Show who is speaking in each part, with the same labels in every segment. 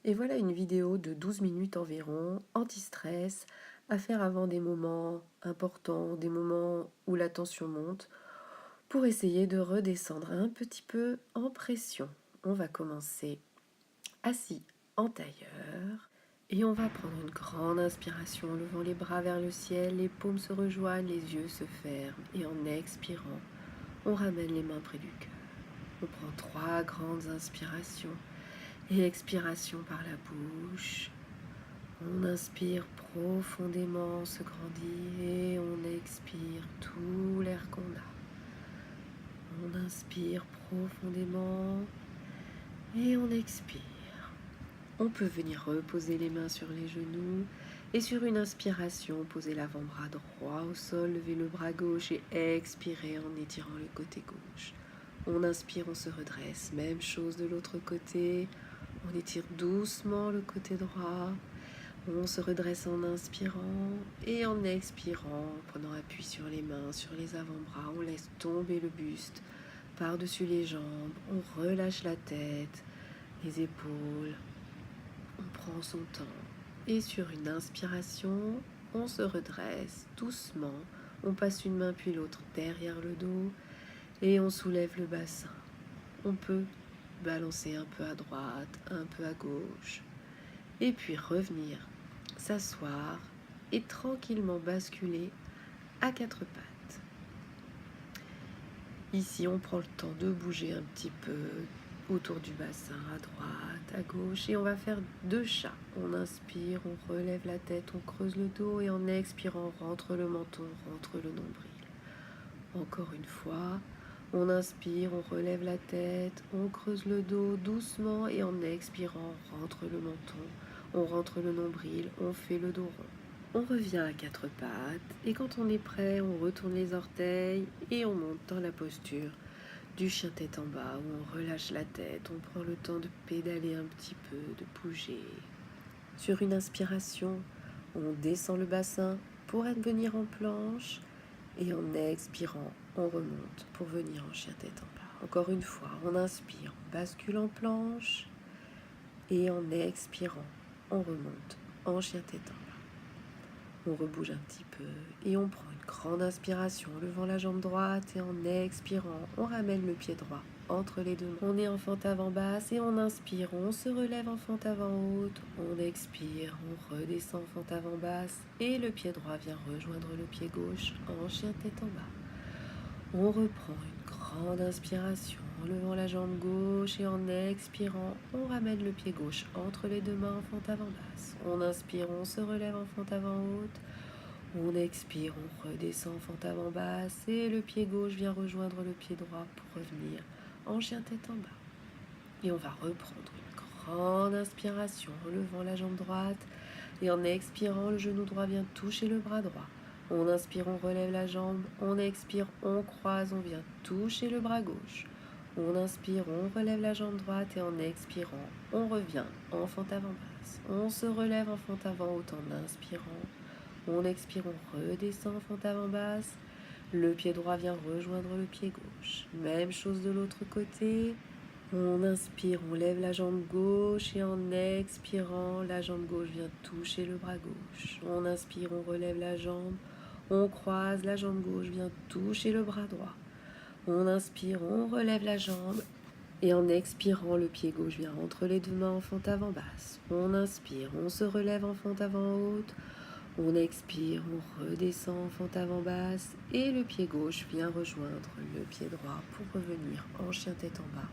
Speaker 1: Et voilà une vidéo de 12 minutes environ, anti-stress, à faire avant des moments importants, des moments où la tension monte, pour essayer de redescendre un petit peu en pression. On va commencer assis en tailleur et on va prendre une grande inspiration en levant les bras vers le ciel, les paumes se rejoignent, les yeux se ferment et en expirant, on ramène les mains près du cœur. On prend 3 grandes inspirations et expiration par la bouche. On inspire profondément, on se grandit et on expire tout l'air qu'on a. On inspire profondément et on expire. On peut venir reposer les mains sur les genoux et sur une inspiration, poser l'avant-bras droit au sol, lever le bras gauche et expirer en étirant le côté gauche. On inspire, on se redresse. Même chose de l'autre côté. On étire doucement le côté droit. On se redresse en inspirant et en expirant, en prenant appui sur les mains, sur les avant-bras. On laisse tomber le buste par-dessus les jambes. On relâche la tête, les épaules. On prend son temps. Et sur une inspiration, on se redresse doucement. On passe une main puis l'autre derrière le dos et on soulève le bassin. On peut balancer un peu à droite, un peu à gauche. Et puis revenir s'asseoir et tranquillement basculer à 4 pattes. Ici, on prend le temps de bouger un petit peu autour du bassin, à droite, à gauche, et on va faire 2 chats. On inspire, on relève la tête, on creuse le dos, et en expirant, on rentre le menton, on rentre le nombril. Encore une fois, on inspire, on relève la tête, on creuse le dos doucement, et en expirant, on rentre le menton, on rentre le nombril, on fait le dos rond. On revient à 4 pattes et quand on est prêt, on retourne les orteils et on monte dans la posture du chien tête en bas où on relâche la tête, on prend le temps de pédaler un petit peu, de bouger. Sur une inspiration, on descend le bassin pour venir en planche et en expirant, on remonte pour venir en chien tête en bas. Encore une fois, on inspire, on bascule en planche et en expirant, on remonte en chien tête en bas. On rebouge un petit peu et on prend une grande inspiration en levant la jambe droite et en expirant, on ramène le pied droit entre les deux mains. On est en fente avant basse et on inspire, on se relève en fente avant haute, on expire, on redescend en fente avant basse et le pied droit vient rejoindre le pied gauche en chien tête en bas. On reprend une grande inspiration en levant la jambe gauche et en expirant, on ramène le pied gauche entre les deux mains en fente avant basse. On inspire, on se relève en fente avant haute. On expire, on redescend en fente avant basse et le pied gauche vient rejoindre le pied droit pour revenir en chien tête en bas. Et on va reprendre une grande inspiration en levant la jambe droite et en expirant, le genou droit vient toucher le bras droit. On inspire, on relève la jambe, on expire, on croise, on vient toucher le bras gauche. On inspire, on relève la jambe droite et en expirant, on revient en fente avant basse. On se relève en fente avant haute en inspirant. On expire, on redescend en fente avant basse. Le pied droit vient rejoindre le pied gauche. Même chose de l'autre côté. On inspire, on lève la jambe gauche et en expirant, la jambe gauche vient toucher le bras gauche. On inspire, on relève la jambe, on croise, la jambe gauche vient toucher le bras droit. On inspire, on relève la jambe et en expirant, le pied gauche vient entre les deux mains en fente avant basse. On inspire, on se relève en fente avant haute. On expire, on redescend en fente avant basse et le pied gauche vient rejoindre le pied droit pour revenir en chien tête en bas.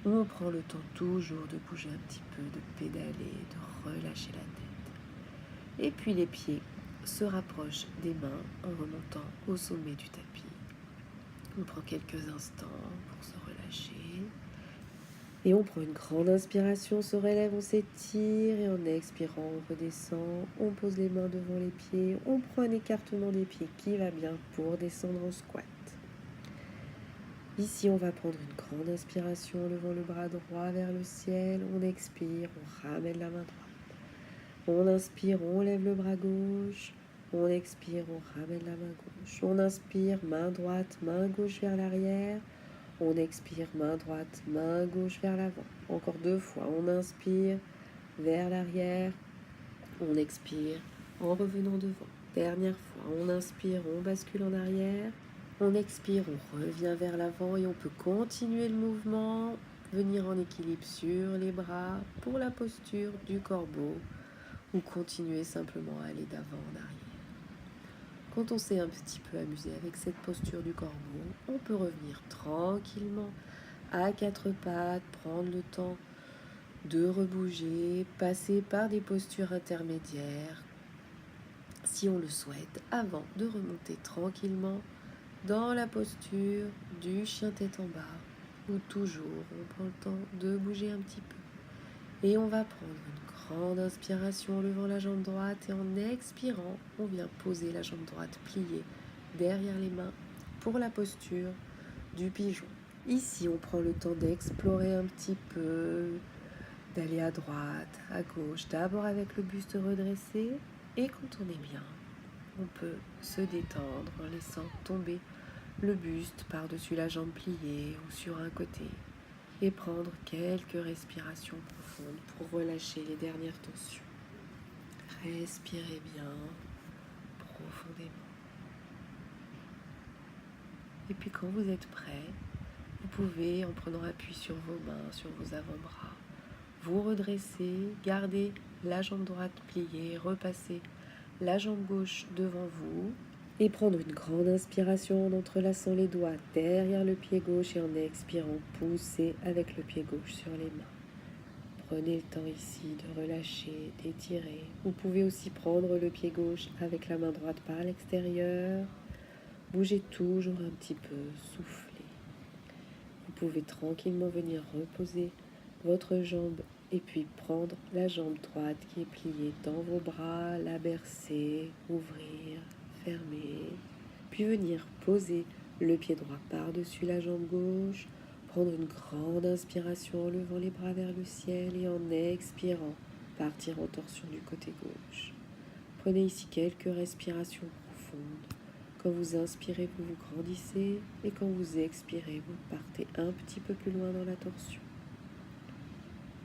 Speaker 1: On prend le temps toujours de bouger un petit peu, de pédaler, de relâcher la tête. Et puis les pieds se rapprochent des mains en remontant au sommet du tapis. On prend quelques instants pour se relâcher. Et on prend une grande inspiration, on se relève, on s'étire et en expirant, on redescend. On pose les mains devant les pieds. On prend un écartement des pieds qui va bien pour descendre en squat. Ici, on va prendre une grande inspiration en levant le bras droit vers le ciel. On expire, on ramène la main droite. On inspire, on lève le bras gauche. On expire, on ramène la main gauche. On inspire, main droite, main gauche vers l'arrière. On expire, main droite, main gauche vers l'avant. Encore 2 fois. On inspire, vers l'arrière. On expire en revenant devant. Dernière fois, on inspire, on bascule en arrière. On expire, on revient vers l'avant et on peut continuer le mouvement, venir en équilibre sur les bras pour la posture du corbeau ou continuer simplement à aller d'avant en arrière. Quand on s'est un petit peu amusé avec cette posture du corbeau, on peut revenir tranquillement à quatre pattes, prendre le temps de rebouger, passer par des postures intermédiaires si on le souhaite, avant de remonter tranquillement dans la posture du chien tête en bas, où toujours on prend le temps de bouger un petit peu. Et on va prendre une grande inspiration en levant la jambe droite et en expirant, on vient poser la jambe droite pliée derrière les mains pour la posture du pigeon. Ici, on prend le temps d'explorer un petit peu, d'aller à droite, à gauche, d'abord avec le buste redressé. Et quand on est bien, on peut se détendre en laissant tomber le buste par-dessus la jambe pliée ou sur un côté et prendre quelques respirations profondes pour relâcher les dernières tensions. Respirez bien, profondément. Et puis quand vous êtes prêt, vous pouvez, en prenant appui sur vos mains, sur vos avant-bras, vous redresser, garder la jambe droite pliée, repasser la jambe gauche devant vous et prendre une grande inspiration en entrelaçant les doigts derrière le pied gauche et en expirant, pousser avec le pied gauche sur les mains. Prenez le temps ici de relâcher, d'étirer. Vous pouvez aussi prendre le pied gauche avec la main droite par l'extérieur. Bougez toujours un petit peu, soufflez. Vous pouvez tranquillement venir reposer votre jambe et puis prendre la jambe droite qui est pliée dans vos bras, la bercer, ouvrir, fermer, puis venir poser le pied droit par-dessus la jambe gauche, prendre une grande inspiration en levant les bras vers le ciel et en expirant, partir en torsion du côté gauche. Prenez ici quelques respirations profondes. Quand vous inspirez, vous vous grandissez et quand vous expirez, vous partez un petit peu plus loin dans la torsion.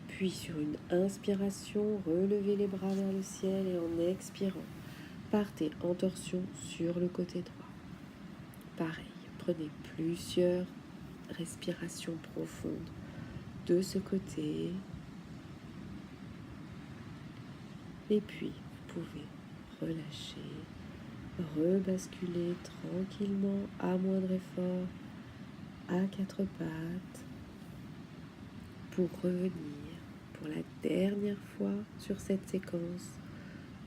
Speaker 1: Puis sur une inspiration, relevez les bras vers le ciel et en expirant, partez en torsion sur le côté droit. Pareil, prenez plusieurs respirations profondes de ce côté. Et puis, vous pouvez relâcher, rebasculer tranquillement à moindre effort à quatre pattes pour revenir pour la dernière fois sur cette séquence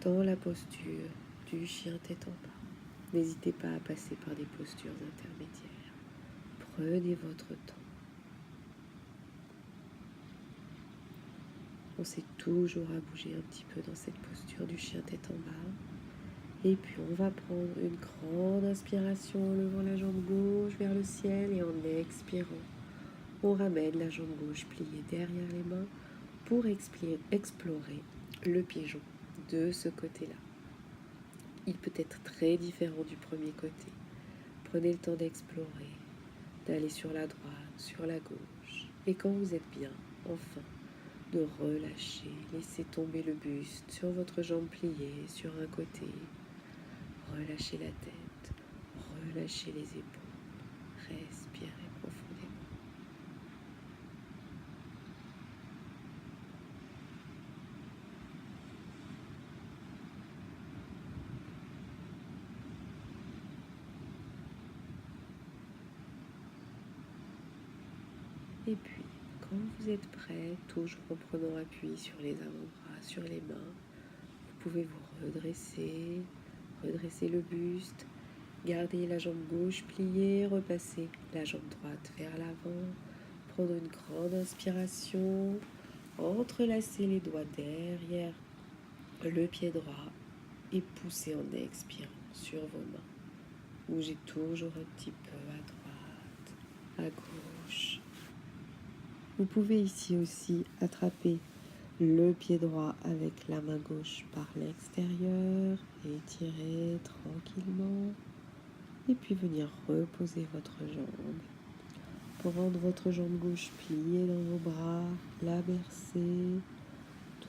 Speaker 1: dans la posture du chien tête en bas. N'hésitez pas à passer par des postures intermédiaires. Prenez votre temps. On sait toujours à bouger un petit peu dans cette posture du chien tête en bas. Et puis on va prendre une grande inspiration en levant la jambe gauche vers le ciel et en expirant, on ramène la jambe gauche pliée derrière les mains pour explorer le pigeon de ce côté-là. Il peut être très différent du premier côté. Prenez le temps d'explorer, d'aller sur la droite, sur la gauche. Et quand vous êtes bien, enfin, de relâcher, laissez tomber le buste sur votre jambe pliée, sur un côté. Relâchez la tête, relâchez les épaules, respirez profondément. Et puis, quand vous êtes prêt, toujours en prenant appui sur les avant-bras, sur les mains, vous pouvez vous redresser, redresser le buste, garder la jambe gauche pliée, repasser la jambe droite vers l'avant, prendre une grande inspiration, entrelacer les doigts derrière le pied droit et pousser en expirant sur vos mains. Bougez toujours un petit peu à droite, à gauche. Vous pouvez ici aussi attraper le pied droit avec la main gauche par l'extérieur, étirer tranquillement et puis venir reposer votre jambe. Prendre votre jambe gauche pliée dans vos bras, la bercer,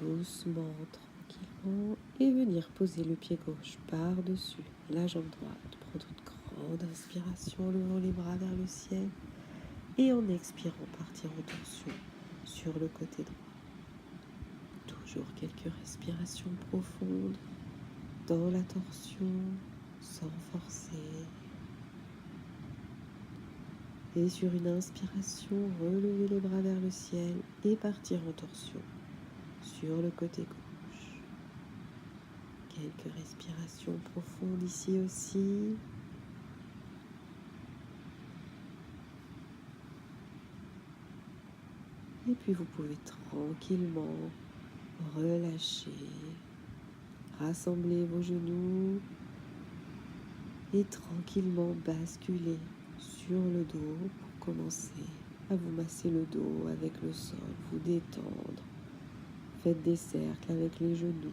Speaker 1: doucement, tranquillement, et venir poser le pied gauche par-dessus la jambe droite. Prendre une grande inspiration en levant les bras vers le ciel et en expirant partir en torsion sur le côté droit. Toujours quelques respirations profondes dans la torsion sans forcer. Et sur une inspiration, relevez les bras vers le ciel et partir en torsion sur le côté gauche. Quelques respirations profondes ici aussi. Et puis vous pouvez tranquillement relâcher, rassembler vos genoux et tranquillement basculer sur le dos pour commencer à vous masser le dos avec le sol, vous détendre. Faites des cercles avec les genoux.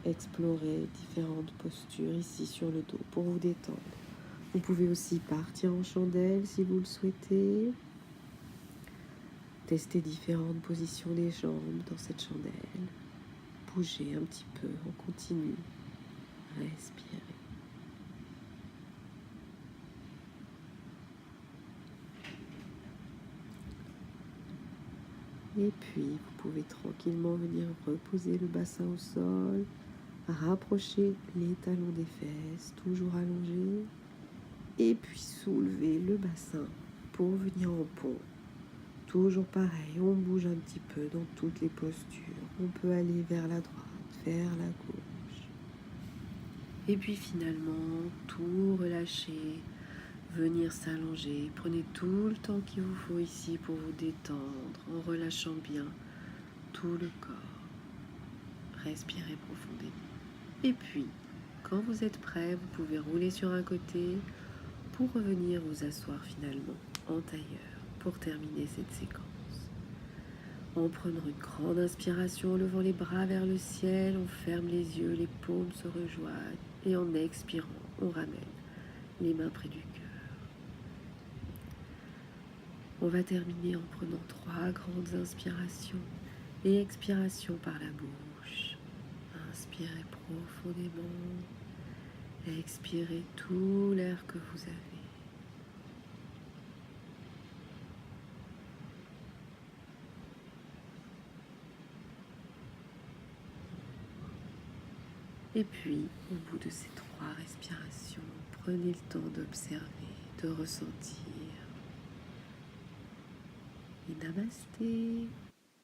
Speaker 1: Explorez différentes postures ici sur le dos pour vous détendre. Vous pouvez aussi partir en chandelle si vous le souhaitez. Testez différentes positions des jambes dans cette chandelle. Bougez un petit peu, on continue. Respirez. Et puis, vous pouvez tranquillement venir reposer le bassin au sol, rapprocher les talons des fesses, toujours allongés, et puis soulever le bassin pour venir en pont. Toujours pareil, on bouge un petit peu dans toutes les postures. On peut aller vers la droite, vers la gauche. Et puis finalement, tout relâcher, venir s'allonger. Prenez tout le temps qu'il vous faut ici pour vous détendre, en relâchant bien tout le corps. Respirez profondément. Et puis, quand vous êtes prêt, vous pouvez rouler sur un côté pour revenir vous asseoir finalement en tailleur pour terminer cette séquence. En prenant une grande inspiration, en levant les bras vers le ciel, on ferme les yeux, les paumes se rejoignent et en expirant, on ramène les mains près du cœur. On va terminer en prenant 3 grandes inspirations et expirations par la bouche. Inspirez profondément, expirez tout l'air que vous avez. Et puis, au bout de ces 3 respirations, prenez le temps d'observer, de ressentir. Et namasté.